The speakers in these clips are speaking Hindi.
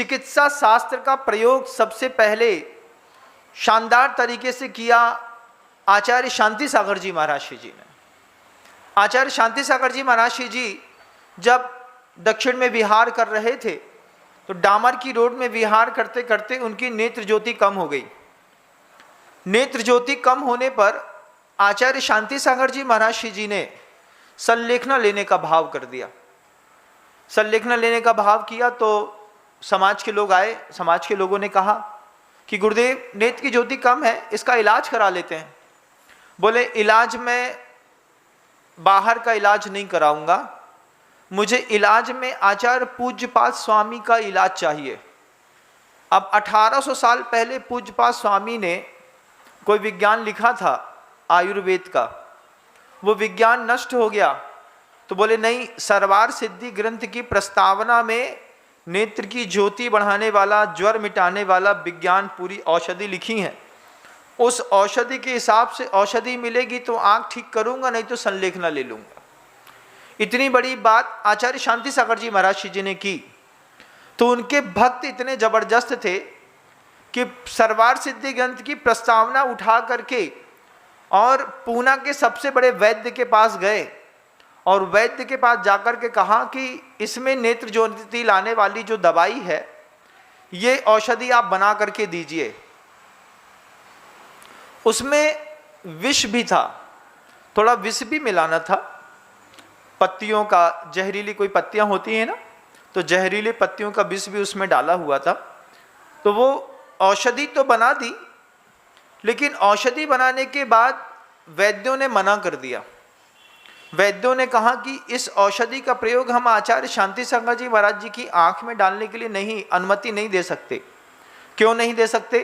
चिकित्सा शास्त्र का प्रयोग सबसे पहले शानदार तरीके से किया आचार्य शांति सागर जी महाराज जी ने। आचार्य शांति सागर जी महाराज जी जब दक्षिण में विहार कर रहे थे तो डामर की रोड में विहार करते करते उनकी नेत्र ज्योति कम हो गई। नेत्र ज्योति कम होने पर आचार्य शांति सागर जी महाराज जी ने संलेखना लेने का भाव कर दिया। संलेखना लेने का भाव किया तो समाज के लोग आए। समाज के लोगों ने कहा कि गुरुदेव, नेत्र की ज्योति कम है, इसका इलाज करा लेते हैं। बोले, इलाज में बाहर का इलाज नहीं कराऊंगा, मुझे इलाज में आचार्य पूज्यपाद स्वामी का इलाज चाहिए। अब 1800 साल पहले पूज्यपाद स्वामी ने कोई विज्ञान लिखा था आयुर्वेद का, वो विज्ञान नष्ट हो गया। तो बोले नहीं, सर्वार सिद्धि ग्रंथ की प्रस्तावना में नेत्र की ज्योति बढ़ाने वाला, ज्वर मिटाने वाला विज्ञान पूरी औषधि लिखी है। उस औषधि के हिसाब से औषधि मिलेगी तो आंख ठीक करूंगा, नहीं तो संलेखना ले लूंगा। इतनी बड़ी बात आचार्य शांति सागर जी महाराज जी ने की। तो उनके भक्त इतने जबरदस्त थे कि सर्वार सिद्धि ग्रंथ की प्रस्तावना उठा करके और पूना के सबसे बड़े वैद्य के पास गए और वैद्य के पास जाकर के कहा कि इसमें नेत्र ज्योति लाने वाली जो दवाई है, ये औषधि आप बना करके दीजिए। उसमें विष भी था, थोड़ा विष भी मिलाना था, पत्तियों का, जहरीली कोई पत्तियां होती हैं ना, तो जहरीली पत्तियों का विष भी उसमें डाला हुआ था। तो वो औषधि तो बना दी, लेकिन औषधि बनाने के बाद वैद्यों ने मना कर दिया। वैद्यों ने कहा कि इस औषधि का प्रयोग हम आचार्य शांति सागर जी महाराज जी की आंख में डालने के लिए नहीं, अनुमति नहीं दे सकते। क्यों नहीं दे सकते?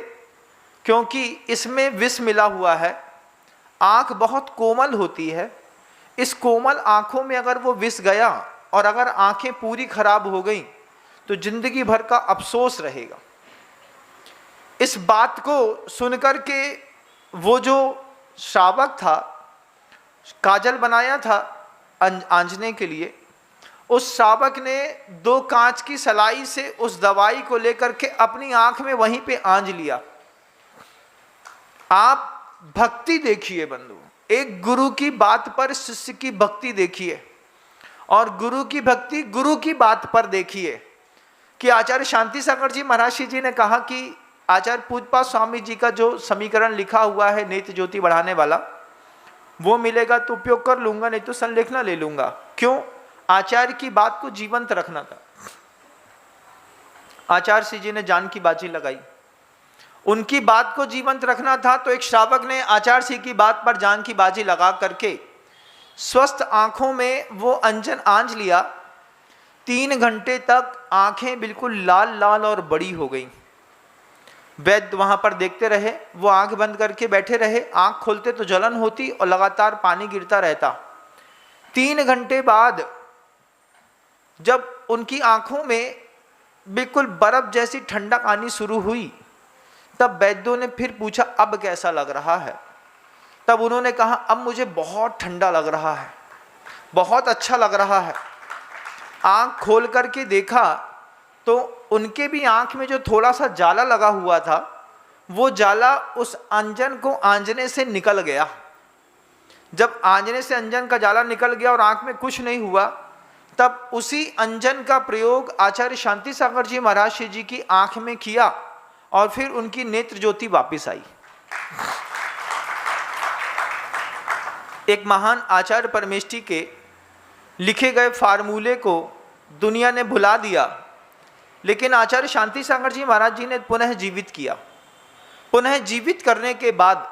क्योंकि इसमें विष मिला हुआ है। आंख बहुत कोमल होती है, इस कोमल आंखों में अगर वो विष गया और अगर आंखें पूरी खराब हो गई तो जिंदगी भर का अफसोस रहेगा। इस बात को सुनकर के वो जो श्रावक था, काजल बनाया था आंजने के लिए, उस श्रावक ने 2 कांच की सलाई से उस दवाई को लेकर के अपनी आंख में वहीं पे आंज लिया। आप भक्ति देखिए बंधु, एक गुरु की बात पर शिष्य की भक्ति देखिए और गुरु की भक्ति गुरु की बात पर देखिए कि आचार्य शांति सागर जी महाराज जी ने कहा कि आचार्य पूज्यपाद स्वामी जी का जो समीकरण लिखा हुआ है नेत्र ज्योति बढ़ाने वाला, वो मिलेगा तो उपयोग कर लूंगा, नहीं तो संलेखना ले लूंगा। क्यों? आचार्य की बात को जीवंत रखना था। आचार्य जी ने जान की बाजी लगाई, उनकी बात को जीवंत रखना था। तो एक श्रावक ने आचार्य जी की बात पर जान की बाजी लगा करके स्वस्थ आंखों में वो अंजन आंज लिया। 3 घंटे तक आंखें बिल्कुल लाल लाल और बड़ी हो गई। वैद्य वहां पर देखते रहे, वो आंख बंद करके बैठे रहे। आंख खोलते तो जलन होती और लगातार पानी गिरता रहता। 3 घंटे बाद जब उनकी आंखों में बिल्कुल बर्फ जैसी ठंडक आनी शुरू हुई, तब वैद्यों ने फिर पूछा, अब कैसा लग रहा है? तब उन्होंने कहा, अब मुझे बहुत ठंडा लग रहा है, बहुत अच्छा लग रहा है। आंख खोल करके देखा तो उनके भी आंख में जो थोड़ा सा जाला लगा हुआ था, वो जाला उस अंजन को आंजने से निकल गया। जब आंजने से अंजन का जाला निकल गया और आंख में कुछ नहीं हुआ, तब उसी अंजन का प्रयोग आचार्य शांति सागर जी महाराज जी की आंख में किया और फिर उनकी नेत्र ज्योति वापिस आई। एक महान आचार्य परमेष्ठी के लिखे गए फार्मूले को दुनिया ने भुला दिया, लेकिन आचार्य शांति सागर जी महाराज जी ने पुनः जीवित किया। पुनः जीवित करने के बाद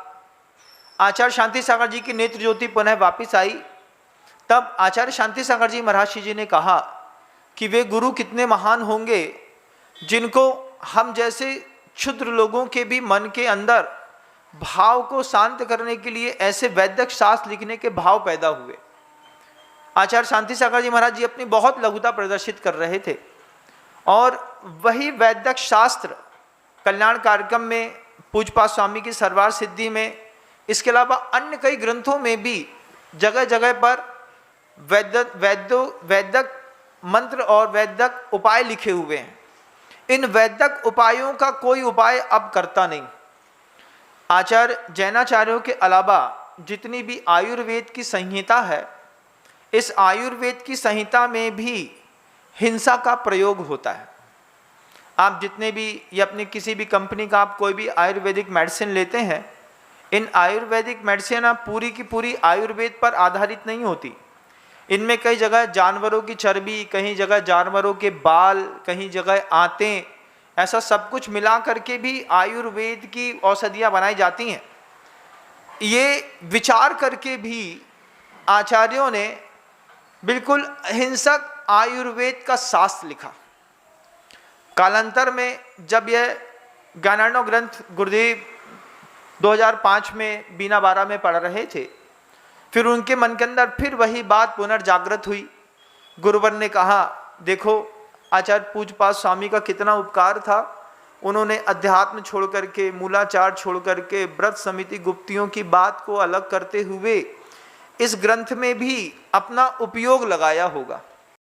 आचार्य शांति सागर जी की नेत्र ज्योति पुनः वापिस आई। तब आचार्य शांति सागर जी महाराज जी ने कहा कि वे गुरु कितने महान होंगे जिनको हम जैसे क्षुद्र लोगों के भी मन के अंदर भाव को शांत करने के लिए ऐसे वैदिक शास्त्र लिखने के भाव पैदा हुए। आचार्य शांति सागर जी महाराज जी अपनी बहुत लघुता प्रदर्शित कर रहे थे और वही वैदिक शास्त्र कल्याण कार्यक्रम में, पूज्यपाद स्वामी की सर्वार सिद्धि में, इसके अलावा अन्य कई ग्रंथों में भी जगह जगह पर वैदिक मंत्र और वैदिक उपाय लिखे हुए हैं। इन वैदिक उपायों का कोई उपाय अब करता नहीं। आचार्य जैनाचार्यों के अलावा जितनी भी आयुर्वेद की संहिता है, इस आयुर्वेद की संहिता में भी हिंसा का प्रयोग होता है। आप जितने भी या अपनी किसी भी कंपनी का आप कोई भी आयुर्वेदिक मेडिसिन लेते हैं, इन आयुर्वेदिक मेडिसिन पूरी की पूरी आयुर्वेद पर आधारित नहीं होती। इनमें कई जगह जानवरों की चर्बी, कहीं जगह जानवरों के बाल, कहीं जगह आंतें, ऐसा सब कुछ मिला करके भी आयुर्वेद की औषधियाँ बनाई जाती हैं। ये विचार करके भी आचार्यों ने बिल्कुल हिंसक आयुर्वेद का शास्त्र लिखा। कालांतर में जब यह ज्ञानार्णव ग्रंथ गुरुदेव 2005 में बीना बारा में पढ़ रहे थे, फिर उनके मन के अंदर फिर वही बात पुनर्जागृत हुई। गुरुवर ने कहा, देखो आचार्य पूज्यपाद स्वामी का कितना उपकार था, उन्होंने अध्यात्म छोड़ करके, मूलाचार छोड़ करके, व्रत समिति गुप्तियों की बात को अलग करते हुए इस ग्रंथ में भी अपना उपयोग लगाया होगा।